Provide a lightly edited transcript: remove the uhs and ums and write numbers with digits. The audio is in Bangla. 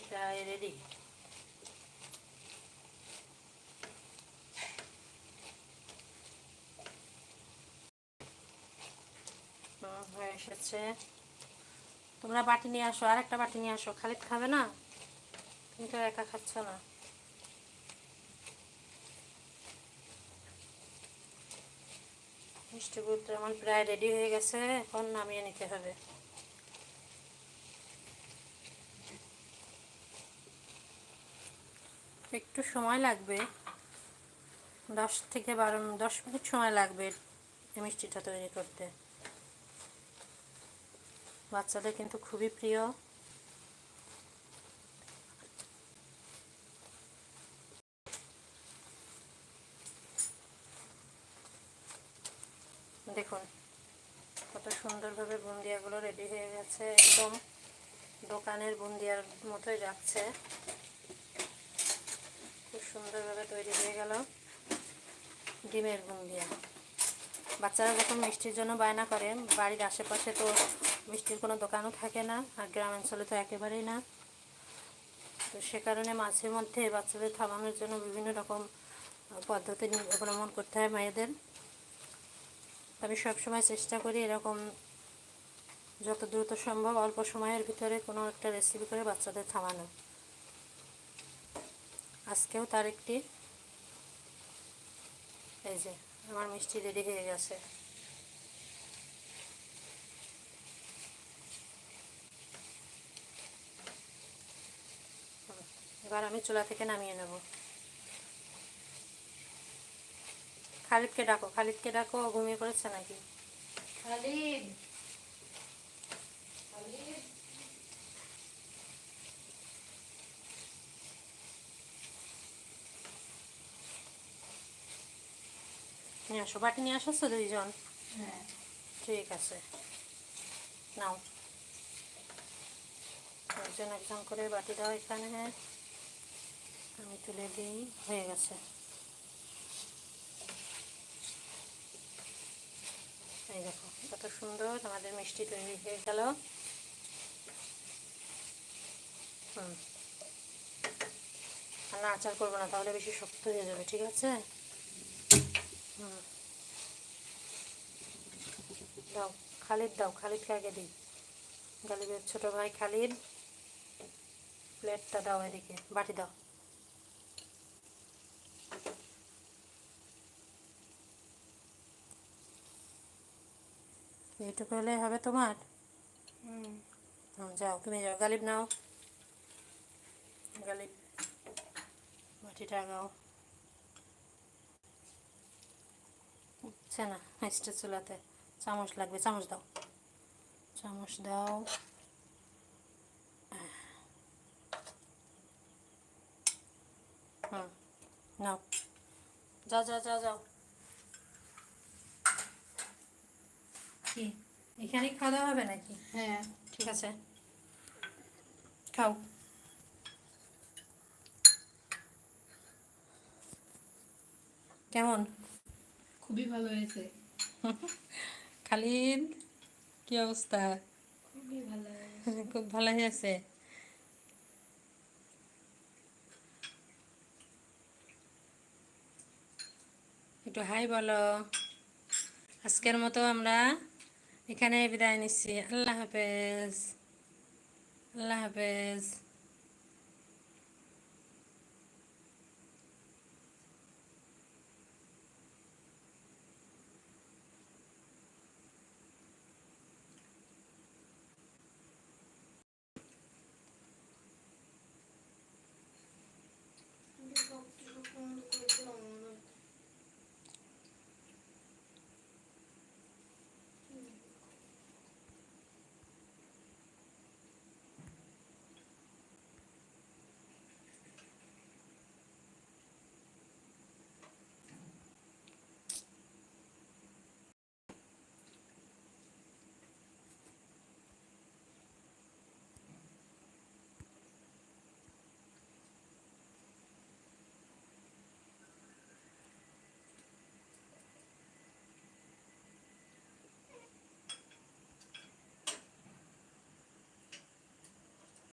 প্রায় রেডি। হয়ে এসেছে। তোমরা বাটি নিয়ে আসো, আর একটা বাটি নিয়ে আসো। খালিদ খাবে না, তুমি তো একা খাচ্ছ না। মিষ্টি কুলটা আমার প্রায় রেডি হয়ে গেছে, এখন নামিয়ে নিতে হবে। একটু সময় লাগবে, 10 মিনিট সময় লাগবে এই মিষ্টিটা তৈরি করতে। বাচ্চাদের কিন্তু খুবই প্রিয়। দেখুন কত সুন্দরভাবে বুন্দিয়াগুলো রেডি হয়ে গেছে, একদম দোকানের বুন্দিয়ার মতোই যাচ্ছে। খুব সুন্দরভাবে তৈরি হয়ে গেল ডিমের বুন্দিয়া। বাচ্চারা যখন মিষ্টির জন্য বায়না করে, বাড়ির আশেপাশে তো মিষ্টির কোনো দোকানও থাকে না, আর গ্রামাঞ্চলে তো একেবারেই না। তো সে কারণে মাঝে মধ্যে বাচ্চাদের থামানোর জন্য বিভিন্ন রকম পদ্ধতি অবলম্বন করতে হয় মায়েদের। আমি সবসময় চেষ্টা করি এরকম যত দ্রুত সম্ভব অল্প সময়ের ভিতরে কোনো একটা রেসিপি করে বাচ্চাদের থামানো। আজকেও তার একটি, এই যে আমার মিষ্টি রেডি হয়ে গেছে। এবার আমি চুলা থেকে নামিয়ে নেব। খালিদকে ডাকো, খালিদকে ডাকো, ঘুমিয়ে পড়েছে নাকি? খালিদ, খালিদ, নিয়ে আসো, বাটি নিয়ে আসো তো দুইজন। হ্যাঁ ঠিক আছে, নাও একজন একজন করে বাটি দাও এখানে। আমি তুলে দিই, হয়ে গেছে। এই দেখো কত সুন্দর আমাদের মিষ্টি তৈরি হয়ে গেল। আর না আচার করবো না, তাহলে বেশি শক্ত হয়ে যাবে, ঠিক আছে? দাও খালিদ, দাও খালিদকে আগে দিই। গালিবের ছোট ভাই খালিদ, প্লেটটা দাও, এদিকে বাটি দাও। এইটুকু হলে হবে তোমার? যাও, তুমি যাও, গালিব নাও, গালিব বাটিটা গাও। উঠছে না মিষ্টির চুলাতে, চামচ লাগবে, চামচ দাও, চামচ দাও। নাও, যাও যাও যাও যাও। কি এখানেই খাওয়া দাওয়া হবে নাকি? হ্যাঁ ঠিক আছে, খাও। কেমন? খুবই ভালো হয়েছে। খালিদ, কি অবস্থা? খুবই ভালো হয়েছে। খুব ভালো হয়েছে। একটু হাই বলো। আজকের মতো আমরা এখানে বিদায় নিচ্ছি। আল্লাহ হাফেজ, আল্লাহ হাফেজ।